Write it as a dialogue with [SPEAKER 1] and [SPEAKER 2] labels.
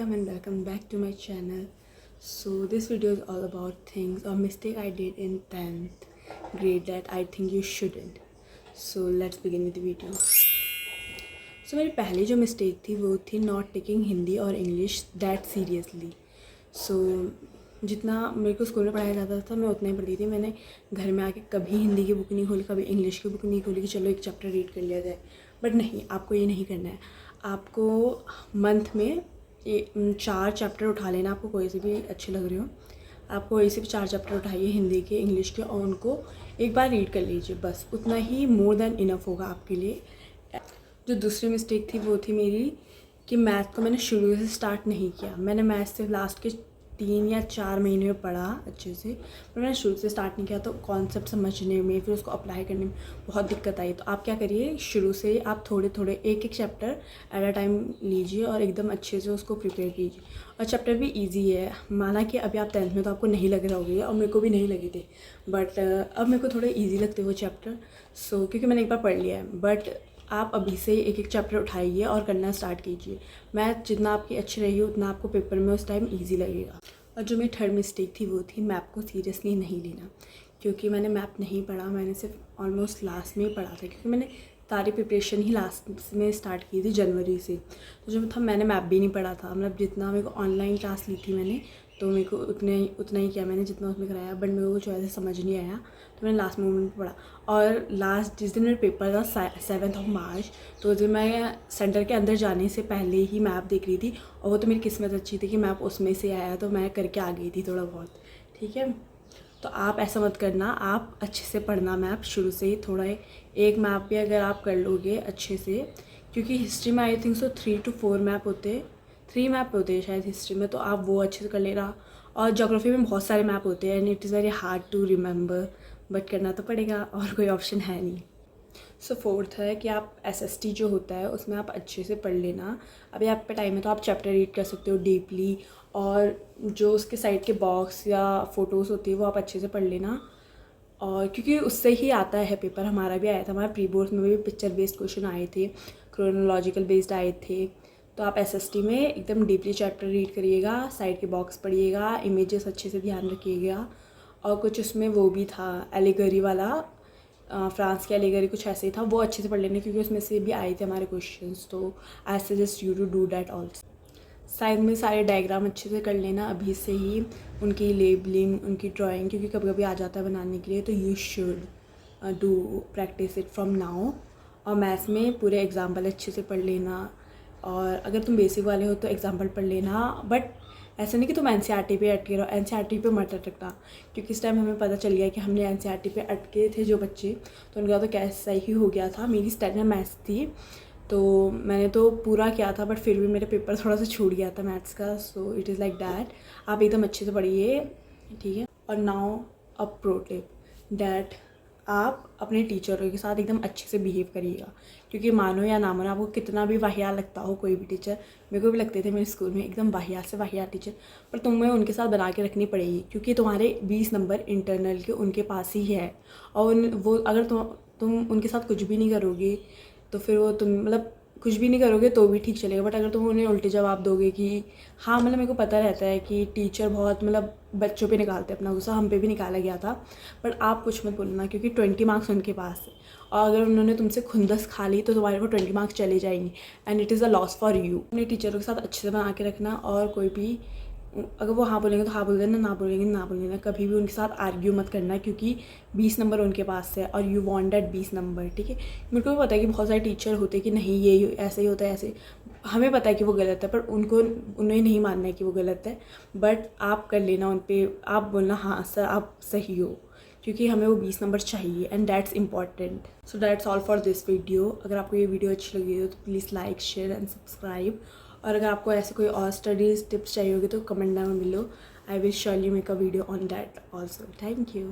[SPEAKER 1] welcome back to my channel. So this video is all about things or mistake I did in 10th grade that I think you shouldn't. So let's begin with the video. So मेरी पहली जो mistake थी वो थी not taking Hindi और English that seriously. सो जितना मेरे को स्कूल में पढ़ाया जाता था मैं उतना ही पढ़ती थी. मैंने घर में आके कभी हिंदी की बुक नहीं खोली, कभी इंग्लिश की बुक नहीं खोली कि चलो एक चैप्टर रीड कर लिया जाए. बट नहीं, आपको ये नहीं करना है. आपको मंथ में 4 चैप्टर उठा लेना. आपको कोई से भी अच्छे लग रहे हो, आपको वही से भी 4 चैप्टर उठाइए हिंदी के, इंग्लिश के, और उनको एक बार रीड कर लीजिए. बस उतना ही मोर देन इनफ होगा आपके लिए. जो दूसरी मिस्टेक थी वो थी मेरी कि मैथ को मैंने शुरू से स्टार्ट नहीं किया. मैंने मैथ सिर्फ लास्ट के 3 या 4 महीने में पढ़ा अच्छे से, पर मैंने शुरू से स्टार्ट नहीं किया. तो कॉन्सेप्ट समझने में, फिर उसको अप्लाई करने में बहुत दिक्कत आई. तो आप क्या करिए, शुरू से आप थोड़े थोड़े एक चैप्टर एट अ टाइम लीजिए और एकदम अच्छे से उसको प्रिपेयर कीजिए. और चैप्टर भी इजी है. माना कि अभी आप 10th में तो आपको नहीं लग रहा होगी, और मेरे को भी नहीं लगे थे, बट अब मेरे को थोड़े ईजी लगते वो चैप्टर. सो क्योंकि मैंने एक बार पढ़ लिया है. बट आप अभी से एक चैप्टर उठाइए और करना स्टार्ट कीजिए. मैथ जितना आपकी अच्छी रही उतना आपको पेपर में उस टाइम इजी लगेगा. और जो मेरी थर्ड मिस्टेक थी वो थी मैप को सीरियसली नहीं लेना. क्योंकि मैंने मैप नहीं पढ़ा, मैंने सिर्फ ऑलमोस्ट लास्ट में ही पढ़ा था, क्योंकि मैंने सारी प्रिपरेशन ही लास्ट में स्टार्ट की थी जनवरी से. तो जो था मैंने मैप भी नहीं पढ़ा था. मतलब जितना मेरे को ऑनलाइन क्लास ली थी मैंने, तो मेरे को उतना ही किया मैंने जितना उसमें कराया. बट मेरे को कुछ ऐसे समझ नहीं आया, तो मैंने लास्ट मोमेंट में पढ़ा. और लास्ट जिस दिन मेरा पेपर था 7 मार्च, तो उस दिन मैं सेंटर के अंदर जाने से पहले ही मैप देख रही थी. और वो तो मेरी किस्मत अच्छी थी कि मैप उसमें से आया, तो मैं करके आ गई थी थोड़ा बहुत. ठीक है, तो आप ऐसा मत करना. आप अच्छे से पढ़ना मैप शुरू से ही. थोड़ा एक मैप भी अगर आप कर लोगे अच्छे से, क्योंकि हिस्ट्री में I think so 3 to 4 map होते, 3 मैप होते हैं शायद हिस्ट्री में, तो आप वो अच्छे से कर लेना. और ज्योग्राफी में बहुत सारे मैप होते हैं and it is very hard to remember, but करना तो पड़ेगा और कोई ऑप्शन है नहीं. सो फोर्थ है कि आप SST जो होता है उसमें आप अच्छे से पढ़ लेना. अभी आप पे टाइम है तो आप चैप्टर रीड कर सकते हो डीपली, और जो उसके साइड के बॉक्स या फ़ोटोज़ होती है वो आप अच्छे से पढ़ लेना. और क्योंकि उससे ही आता है पेपर. हमारा भी आया था, हमारा प्री बोर्ड में भी पिक्चर बेस्ड क्वेश्चन आए थे, क्रोनोलॉजिकल बेस्ड आए थे. तो आप SST में एकदम डीपली चैप्टर रीड करिएगा, साइड के बॉक्स पढ़िएगा, इमेजेस अच्छे से ध्यान रखिएगा. और कुछ उसमें वो भी था एलिगरी वाला, फ्रांस की एलिगरी कुछ ऐसे ही था, वो अच्छे से पढ़ लेने क्योंकि उसमें से भी आए थे हमारे क्वेश्चंस. तो I suggest you to do that also. Side में सारे डायग्राम अच्छे से कर लेना अभी से ही, उनकी लेबलिंग, उनकी ड्राइंग, क्योंकि कभी कभी आ जाता है बनाने के लिए. तो you should do practice it from now. और मैथ्स में पूरे एग्जाम्पल अच्छे से पढ़ लेना. और अगर तुम बेसिक वाले हो तो एग्जाम्पल पढ़ लेना, बट ऐसा नहीं कि तुम NCERT पे अटके रहो. NCERT पे मत अटकना, क्योंकि इस टाइम हमें पता चल गया कि हमने NCERT पे अटके थे जो बच्चे, तो उनका तो कैसा ही हो गया था. मेरी स्टैंडर्ड मैथ्स थी तो मैंने तो पूरा किया था, बट फिर भी मेरा पेपर थोड़ा सा छूट गया था मैथ्स का. So it is like that. आप एकदम अच्छे से पढ़िए, ठीक है. और now a pro tip that आप अपने टीचरों के साथ एकदम अच्छे से बिहेव करिएगा. क्योंकि मानो या ना मानो, आपको कितना भी वाहिया लगता हो कोई भी टीचर, मेरे को भी लगते थे मेरे स्कूल में एकदम वाहिया से वाहिया टीचर, पर तुम्हें उनके साथ बना के रखनी पड़ेगी. क्योंकि तुम्हारे 20 नंबर इंटरनल के उनके पास ही है. और वो अगर तुम उनके साथ कुछ भी नहीं करोगे तो फिर वो तुम मतलब कुछ भी नहीं करोगे तो भी ठीक चलेगा. बट अगर तुम उन्हें उल्टे जवाब दोगे कि हाँ, मतलब मेरे को पता रहता है कि टीचर बहुत मतलब बच्चों पे निकालते हैं अपना गुस्सा, हम पे भी निकाला गया था, बट आप कुछ मत बोलना क्योंकि 20 मार्क्स उनके पास है. और अगर उन्होंने तुमसे खुंदस खा ली तो तुम्हारे को 20 मार्क्स चले जाएंगे and it is a loss for you. अपने टीचरों के साथ अच्छे से बना के रखना. और कोई भी अगर वो हाँ बोलेंगे तो हाँ बोल देना, ना बोलेंगे ना बोल देना. कभी भी उनके साथ आर्ग्यू मत करना, क्योंकि 20 नंबर उनके पास है और यू वांट दैट 20 नंबर. ठीक है, मेरे को भी पता है कि बहुत सारे टीचर होते हैं कि नहीं ये ऐसे ही होता है, ऐसे हमें पता है कि वो गलत है, पर उन्हें नहीं मानना है कि वो गलत है. बट आप कर लेना उन पर, आप बोलना हाँ सर आप सही हो, क्योंकि हमें वो 20 नंबर चाहिए and that's important. So that's all for this video. अगर आपको ये वीडियो अच्छी लगी हो तो please like, share and subscribe. और अगर आपको ऐसे कोई और स्टडीज़ टिप्स चाहिए होगी तो कमेंट में मिलो. I will surely make a video on that also. Thank you.